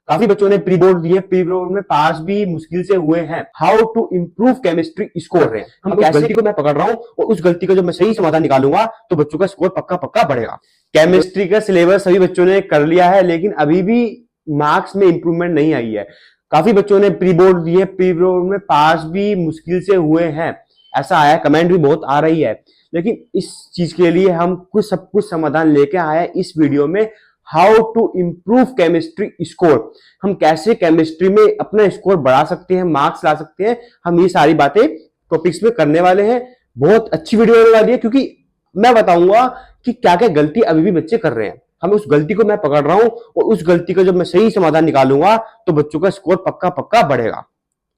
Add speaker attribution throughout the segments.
Speaker 1: काफी बच्चों ने प्री बोर्ड दिए, प्री बोर्ड में पास भी मुश्किल से हुए हैं। How to improve chemistry score रहे हैं हम, कैसे गलती को मैं पकड़ रहा हूं और उस गलती का जब मैं सही समाधान निकालूंगा तो बच्चों का स्कोर पक्का पक्का बढ़ेगा। केमिस्ट्री का सिलेबस सभी बच्चों ने कर लिया है, लेकिन अभी भी मार्क्स में इंप्रूवमेंट नहीं आई है। काफी बच्चों ने प्री बोर्ड दिए, प्री बोर्ड में पास भी मुश्किल से हुए हैं, ऐसा आया, कमेंट भी बहुत आ रही है। लेकिन इस चीज के लिए हम सब कुछ समाधान लेके आए इस वीडियो में। How to improve chemistry score, हम कैसे केमिस्ट्री में अपना स्कोर बढ़ा सकते हैं, मार्क्स ला सकते हैं, हम ये सारी बातें टॉपिक्स में करने वाले हैं। बहुत अच्छी वीडियो होने वाली है, क्योंकि मैं बताऊंगा कि क्या क्या गलती अभी भी बच्चे कर रहे हैं। हम उस गलती को मैं पकड़ रहा हूं और उस गलती का जब मैं सही समाधान निकालूंगा तो बच्चों का स्कोर पक्का पक्का बढ़ेगा,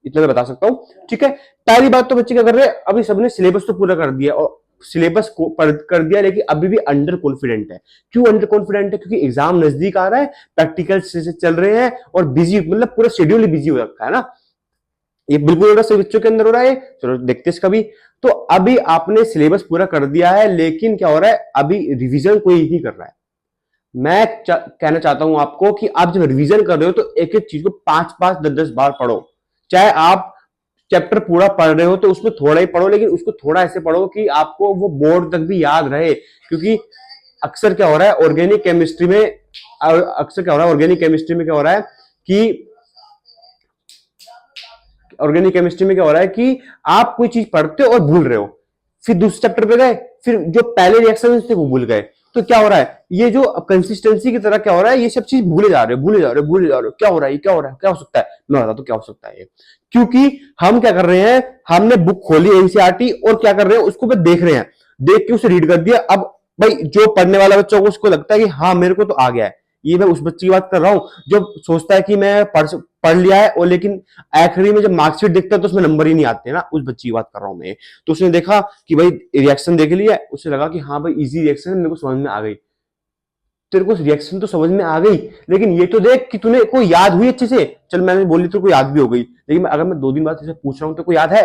Speaker 1: इतना मैं बता सकता हूं। ठीक है, पहली बात तो बच्चे क्या कर रहे हैं, अभी सबने सिलेबस तो पूरा कर दिया और सिलेबस को कर दिया, लेकिन अभी भी अंडर कॉन्फिडेंट है। क्यों अंडर कॉन्फिडेंट है? क्योंकि एग्जाम नजदीक आ रहा है, प्रैक्टिकल से चल रहे हैं और बिजी, मतलब पूरा शेड्यूल ही बिजी हो रखा है ना। ये बिल्कुल सभी बच्चों के अंदर हो रहा है। चलो देखते हैं कभी। तो अभी आपने सिलेबस पूरा कर दिया है, लेकिन क्या हो रहा है, अभी रिवीजन कोई नहीं कर रहा है। मैं कहना चाहता हूं आपको कि आप जब रिवीजन कर रहे हो तो एक एक चीज को 5-5, 10-10 बार पढ़ो। चाहे आप चैप्टर पूरा पढ़ रहे हो तो उसमें थोड़ा ही पढ़ो, लेकिन उसको थोड़ा ऐसे पढ़ो कि आपको वो बोर्ड तक भी याद रहे। क्योंकि अक्सर क्या हो रहा है ऑर्गेनिक केमिस्ट्री में, क्या हो रहा है कि ऑर्गेनिक केमिस्ट्री में क्या हो रहा है कि आप कोई चीज पढ़ते हो और भूल रहे हो, फिर दूसरे चैप्टर पे गए, फिर जो पहले रिएक्शन थे वो भूल गए। तो क्या हो रहा है, ये जो कंसिस्टेंसी की तरह क्या हो रहा है, ये सब चीज भूले जा रहे हो। क्या हो रहा है, क्या हो सकता है, मैं बताता हूं क्या हो सकता है। क्योंकि हम क्या कर रहे हैं, हमने बुक खोली एनसीईआरटी और क्या कर रहे हैं, उसको देख रहे हैं, देख के उसे रीड कर दिया। अब भाई जो पढ़ने वाला बच्चा होगा उसको लगता है कि हाँ मेरे को तो आ गया है। ये मैं उस बच्चे की बात कर रहा हूं जो सोचता है कि मैं पढ़ लिया है, और लेकिन आखिरी में जब मार्कशीट देखता है तो उसमें नंबर ही नहीं आते ना, उस बच्चे की बात कर रहा हूं मैं। तो उसने देखा कि भाई रिएक्शन देख लिया, उसे लगा कि हाँ भाई इजी रिएक्शन मेरे को समझ में आ गई। तेरे को रिएक्शन तो समझ में आ गई, लेकिन ये तो देख कि तूने कोई याद हुई अच्छे से। चल मैंने बोली तो कोई याद भी हो गई, लेकिन अगर मैं 2 दिन बाद तुझसे पूछ रहा हूं तो कोई याद है?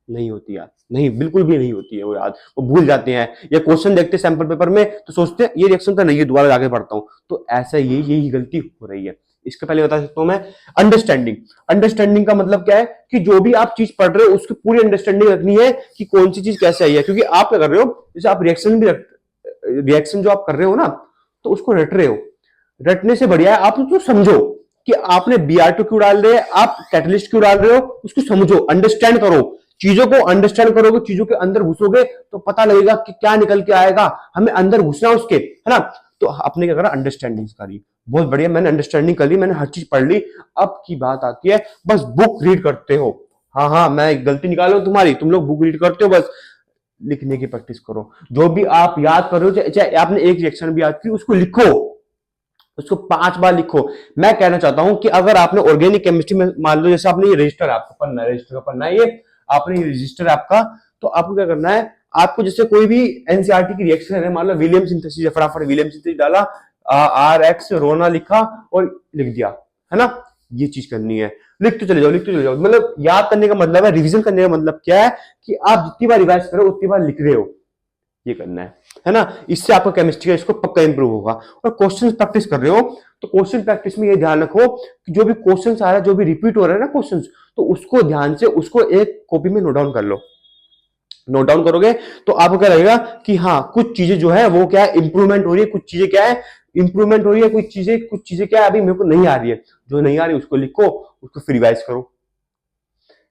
Speaker 1: नहीं होती याद, नहीं, बिल्कुल भी नहीं होती है वो याद, वो भूल जाते हैं। या क्वेश्चन देखते सैंपल पेपर में तो सोचते हैं ये रिएक्शन तो नहीं है, दोबारा जाके पढ़ता हूं। तो ऐसा यही गलती हो रही है। इसके पहले बता सकता हूं मैं, अंडरस्टैंडिंग का मतलब क्या है कि जो भी आप चीज पढ़ रहे हो उसकी पूरी अंडरस्टैंडिंग रखनी है कि कौन सी चीज कैसे आई है। क्योंकि आप क्या कर रहे हो, जैसे आप रिएक्शन जो आप कर रहे हो ना, तो उसको रट रहे हो। रटने से बढ़िया है आप उसको समझो कि आपने Br2 क्यों डाल रहे हैं, आप कैटलिस्ट क्यों डाल रहे हो, उसको समझो, अंडरस्टैंड करो। चीजों को अंडरस्टैंड करोगे, चीजों के अंदर घुसोगे तो पता लगेगा कि क्या निकल के आएगा। हमें अंदर घुसना उसके, है ना। तो आपने क्या करा, अंडरस्टैंडिंग करी, बहुत बढ़िया, मैंने अंडरस्टैंडिंग कर ली, मैंने हर चीज पढ़ ली। अब की बात आती है बस बुक रीड करते हो। हाँ, मैं गलती निकाल रहा हूं तुम्हारी, तुम लोग बुक रीड करते हो, बस लिखने की प्रैक्टिस करो। जो भी आप याद कर रहे हो, चाहे आपने एक रिएक्शन भी याद की, उसको लिखो, उसको 5 बार लिखो। मैं कहना चाहता हूं कि अगर आपने ऑर्गेनिक केमिस्ट्री में, मान लो जैसे आपने ये रजिस्टर आपका पढ़ना है, रजिस्टर का पढ़ना है, ये आपने ये रजिस्टर आपका, तो आपको क्या करना है, आपको जैसे कोई भी एनसीईआरटी की रिएक्शन है, मान लो विलियम सिंथेसिस, फटाफट विलियम सिंथेसिस डाला, RX रोना लिखा और लिख दिया, है ना। ये चीज करनी है, लिखते चले जाओ। मतलब याद करने का मतलब है, रिवीजन करने का मतलब क्या है कि आप जितनी बार रिवाइज करो उतनी बार लिख रहे हो, ये करना है ना। इससे आपका केमिस्ट्री का इसको पक्का इंप्रूव होगा। और क्वेश्चन प्रैक्टिस कर रहे हो तो क्वेश्चन प्रैक्टिस में ये ध्यान रखो कि जो भी क्वेश्चन आ रहा है, जो भी रिपीट हो रहा है ना क्वेश्चन, तो उसको ध्यान से उसको एक कॉपी में नोट डाउन कर लो। नोट डाउन करोगे तो आपको क्या लगेगा कि हाँ कुछ चीजें जो है वो क्या है, इंप्रूवमेंट हो रही है, कुछ चीजें क्या है इंप्रूवमेंट हो रही है, कुछ चीजें क्या है अभी मेरे को नहीं आ रही है। जो नहीं आ रही उसको लिखो, उसको फिर रिवाइज करो।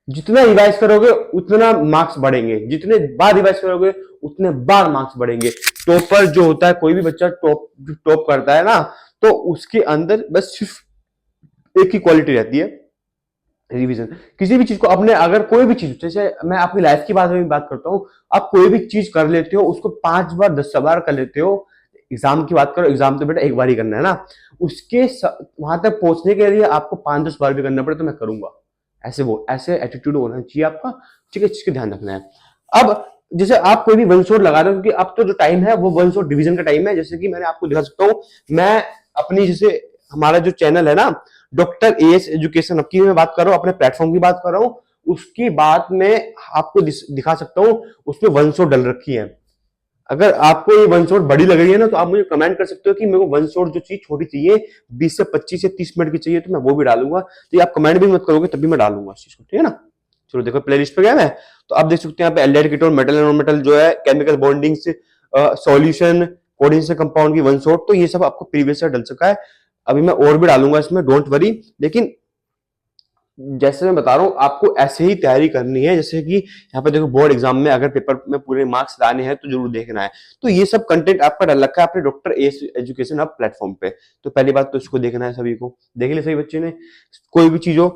Speaker 1: जितना रिवाइज करोगे उतना मार्क्स बढ़ेंगे, जितने बार रिवाइज करोगे उतने बार मार्क्स बढ़ेंगे। टॉपर जो होता है, कोई भी बच्चा टॉप करता है ना, तो उसके अंदर बस सिर्फ एक ही क्वालिटी रहती है, रिवीजन। किसी भी चीज को अपने, अगर कोई भी चीज, जैसे मैं आपकी लाइफ की बात करता हूँ, आप कोई भी चीज कर लेते हो उसको 5 बार 10 बार कर लेते हो। एग्जाम की बात करो, एग्जाम तो बेटा एक बार ही करना है ना, उसके वहां तक पहुंचने के लिए आपको 5-10 बार भी करना पड़े तो मैं करूंगा, ऐसे एटीट्यूड होना चाहिए आपका। ठीक है, चीज का ध्यान रखना है। अब जैसे आप कोई भी वन शॉट लगा रहे हो, क्योंकि अब तो जो टाइम है वो वन शॉट डिवीजन का टाइम है। जैसे कि मैंने आपको दिखा सकता हूँ, मैं अपनी, जैसे हमारा जो चैनल है ना डॉक्टर AS एजुकेशन, अब की मैं बात कर रहा हूँ, अपने प्लेटफॉर्म की बात कर रहा हूँ, उसकी बात में आपको दिखा सकता हूँ, उसमें वन शॉट डल रखी है। अगर आपको ये वन शॉट बड़ी लग रही है ना, तो आप मुझे कमेंट कर सकते हो कि मेरे को वन शॉट जो चीज छोटी चाहिए 20 से 25 से 30 मिनट की चाहिए, तो मैं वो भी डालूंगा। तो ये आप कमेंट भी मत करोगे तभी मैं डालूंगा इस चीज को, ठीक है ना। चलो देखो प्लेलिस्ट पे गया मैं, तो आप देख सकते हैं यहाँ पे aldehyde ketone, metal and non metal जो है, केमिकल बॉन्डिंग से सॉल्यूशन, कोऑर्डिनेशन कंपाउंड की वन शॉट, तो ये सब आपको प्रीवियस से डल चुका है। अभी मैं और भी डालूंगा इसमें, डोंट वरी। लेकिन जैसे मैं बता रहा हूँ आपको ऐसे ही तैयारी करनी है, जैसे कि यहाँ पे देखो बोर्ड एग्जाम में अगर पेपर में पूरे मार्क्स लाने हैं तो जरूर देखना है। तो ये सब कंटेंट आपका डल रखा है अपने doctor S education hub platform पे। तो पहली बात तो इसको देखना है सभी को, देख लिया सभी बच्चे ने। कोई भी चीज हो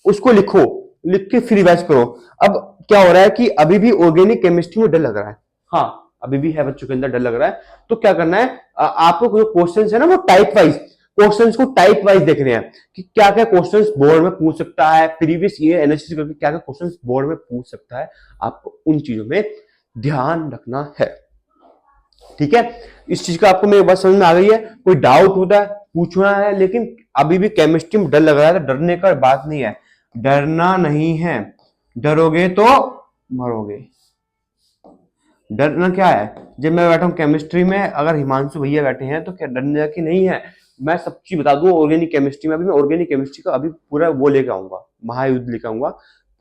Speaker 1: उसको लिखो, लिख के फिर रिवाइज करो। अब क्या हो रहा है कि अभी भी ऑर्गेनिक केमिस्ट्री में डर लग रहा है, हाँ अभी भी है बच्चों के अंदर डर लग रहा है। तो क्या करना है, आपको जो क्वेश्चन है ना वो टाइप वाइज, क्वेश्चंस को टाइप वाइज देखने हैं कि क्या क्या क्वेश्चंस बोर्ड में पूछ सकता है, प्रीवियस ईयर एनालिसिस करके क्या क्या क्वेश्चंस बोर्ड में पूछ सकता है। आपको उन चीजों में ध्यान रखना है, ठीक है। इस चीज का आपको मेरी बात समझ में आ गई है? कोई डाउट होता है पूछना है, लेकिन अभी भी केमिस्ट्री में डर लग रहा है तो डरने का बात नहीं है, डरना नहीं है। डरोगे तो मरोगे। डरना क्या है, जब मैं बैठा हूँ केमिस्ट्री में, अगर हिमांशु भैया बैठे हैं तो क्या डरने की नहीं है। मैं सब चीज बता दूं ऑर्गेनिक केमिस्ट्री में, अभी मैं ऑर्गेनिक केमिस्ट्री का अभी पूरा वो लेकर आऊंगा, महायुद्ध लेकर आऊंगा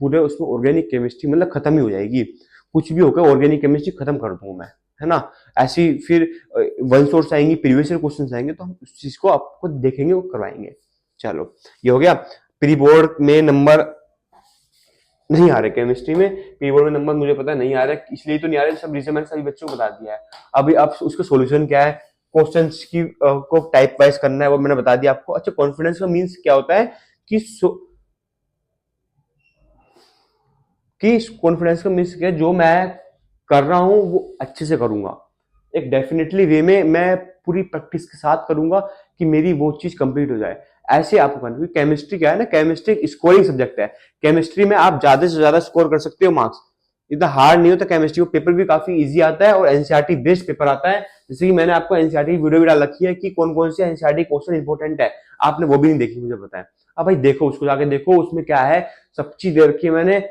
Speaker 1: पूरे, उसमें ऑर्गेनिक केमिस्ट्री मतलब खत्म ही हो जाएगी, कुछ भी होकर ऑर्गेनिक केमिस्ट्री खत्म कर दूंगा मैं, है ना। ऐसी फिर वन सोर्स आएंगी, प्रीवियस ईयर क्वेश्चन आएंगे, तो हम उस चीज को आपको देखेंगे, वो करवाएंगे। चलो ये हो गया। प्री बोर्ड में नंबर नहीं आ रहे केमिस्ट्री में, प्री बोर्ड में नंबर मुझे पता है नहीं आ रहा, इसलिए तो नहीं आ रहे, सब रीजन मैंने सभी बच्चों को बता दिया है। अभी अब उसका सॉल्यूशन क्या है, क्वेश्चंस की को टाइप वाइज करना है, वो मैंने बता दिया आपको। अच्छा कॉन्फिडेंस का मींस क्या होता है कि कॉन्फिडेंस का मींस क्या है, जो मैं कर रहा हूं वो अच्छे से करूंगा, एक डेफिनेटली वे में मैं पूरी प्रैक्टिस के साथ करूंगा कि मेरी वो चीज कंप्लीट हो जाए। ऐसे आपको करना, क्योंकि केमिस्ट्री क्या है ना, केमिस्ट्री एक स्कोरिंग सब्जेक्ट है। केमिस्ट्री में आप ज्यादा से ज्यादा स्कोर कर सकते हो मार्क्स, इतना हार्ड नहीं होता केमिस्ट्री। वो पेपर भी काफी इजी आता है और एनसीईआरटी बेस्ड पेपर आता है। जैसे कि मैंने आपको एनसीईआरटी की वीडियो भी डाल रखी है कि कौन कौन से एनसीईआरटी क्वेश्चन इंपॉर्टेंट है, आपने वो भी नहीं देखी, मुझे पता है। अब भाई देखो, उसको जाके देखो, उसमें क्या है, सब चीज दे रखी है मैंने,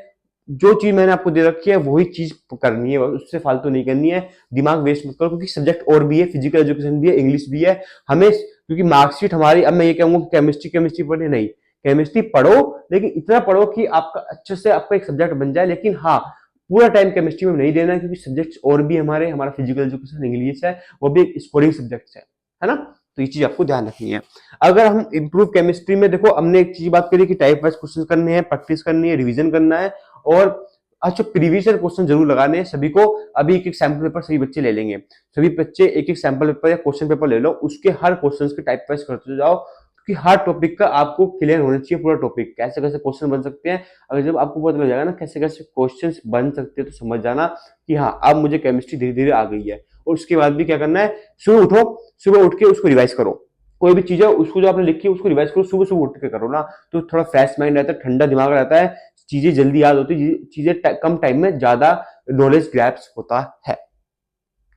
Speaker 1: जो चीज मैंने आपको दे रखी है वही चीज करनी है, उससे फालतू नहीं करनी है। दिमाग वेस्ट मत करो, क्योंकि सब्जेक्ट और भी है, फिजिकल एजुकेशन भी है, इंग्लिश भी है हमें। क्योंकि मार्कशीट हमारी, अब मैं ये कहूंगा केमिस्ट्री केमिस्ट्री पढ़े नहीं, केमिस्ट्री पढ़ो, लेकिन इतना पढ़ो कि आपका अच्छे से आपका एक सब्जेक्ट बन जाए। लेकिन हाँ, पूरा टाइम केमिस्ट्री में नहीं देना है, क्योंकि सब्जेक्ट्स और भी हमारे, हमारा फिजिकल एजुकेशन, इंग्लिश है, वो भी एक स्कोरिंग सब्जेक्ट है ना। तो ये चीज आपको ध्यान रखनी है। अगर हम इंप्रूव केमिस्ट्री में, देखो हमने एक चीज बात करी कि टाइप वाइज क्वेश्चन करने हैं, प्रैक्टिस करनी है, रिवीजन करना है, और अच्छा प्रीवियस ईयर क्वेश्चन जरूर लगाने हैं सभी को। अभी एक एक सैंपल पेपर सभी बच्चे ले लेंगे, सभी बच्चे एक एक सैंपल पेपर या क्वेश्चन पेपर ले लो, उसके हर क्वेश्चन के टाइप वाइज करते जाओ, क्योंकि हर टॉपिक का आपको क्लियर होना चाहिए, पूरा टॉपिक कैसे कैसे क्वेश्चन बन सकते हैं। अगर जब आपको पता लग जाएगा ना कैसे कैसे क्वेश्चन बन सकते हैं, तो समझ जाना कि हाँ अब मुझे केमिस्ट्री धीरे धीरे आ गई है। और उसके बाद भी क्या करना है, सुबह उठो, सुबह उठ के उसको रिवाइज करो, कोई भी चीज है उसको जो आपने लिखी है उसको रिवाइज करो, सुबह सुबह उठ के करो ना, तो थोड़ा फ्रेश माइंड रहता है, ठंडा दिमाग रहता है, चीजें जल्दी याद होती है, चीजें कम टाइम में ज्यादा नॉलेज ग्रैप्स होता है।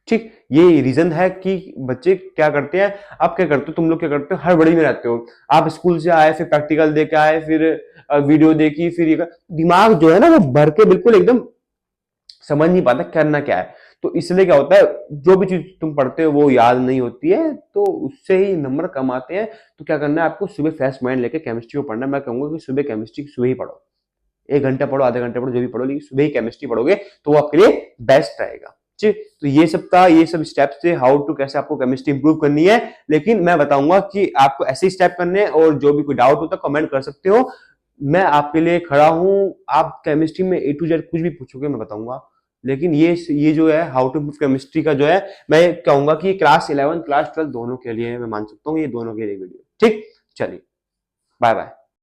Speaker 1: ठीक, ये रीजन है कि बच्चे क्या करते हैं, आप क्या करते हो, तुम लोग क्या करते हो, हड़बड़ी में रहते हो। आप स्कूल से आए, फिर प्रैक्टिकल दे के आए, फिर वीडियो देखी, फिर ये दिमाग जो है ना वो भर के बिल्कुल एकदम समझ नहीं पाता करना क्या है। तो इसलिए क्या होता है, जो भी चीज तुम पढ़ते हो वो याद नहीं होती है, तो उससे ही नंबर कम आते हैं। तो क्या करना है आपको, सुबह फ्रेश माइंड लेके केमिस्ट्री को पढ़ना है। मैं कहूंगा कि सुबह केमिस्ट्री सुबह ही पढ़ो, 1 घंटा पढ़ो, आधे घंटे पढ़ो, जो भी पढ़ो, लेकिन सुबह ही केमिस्ट्री पढ़ोगे तो वो आपके लिए बेस्ट रहेगा। ठीक, तो ये सब था, ये सब स्टेप्स थे हाउ टू, कैसे आपको केमिस्ट्री इंप्रूव करनी है। लेकिन मैं बताऊंगा कि आपको ऐसे स्टेप करने हैं, और जो भी कोई डाउट होता है कमेंट कर सकते हो, मैं आपके लिए खड़ा हूं। आप केमिस्ट्री में ए टू जेड कुछ भी पूछोगे मैं बताऊंगा। लेकिन ये जो है हाउ टू इंप्रूव केमिस्ट्री का जो है, मैं कहूंगा कि क्लास 11 क्लास 12 दोनों के लिए मैं मान सकता हूँ, ये दोनों के लिए वीडियो। ठीक, चलिए बाय बाय।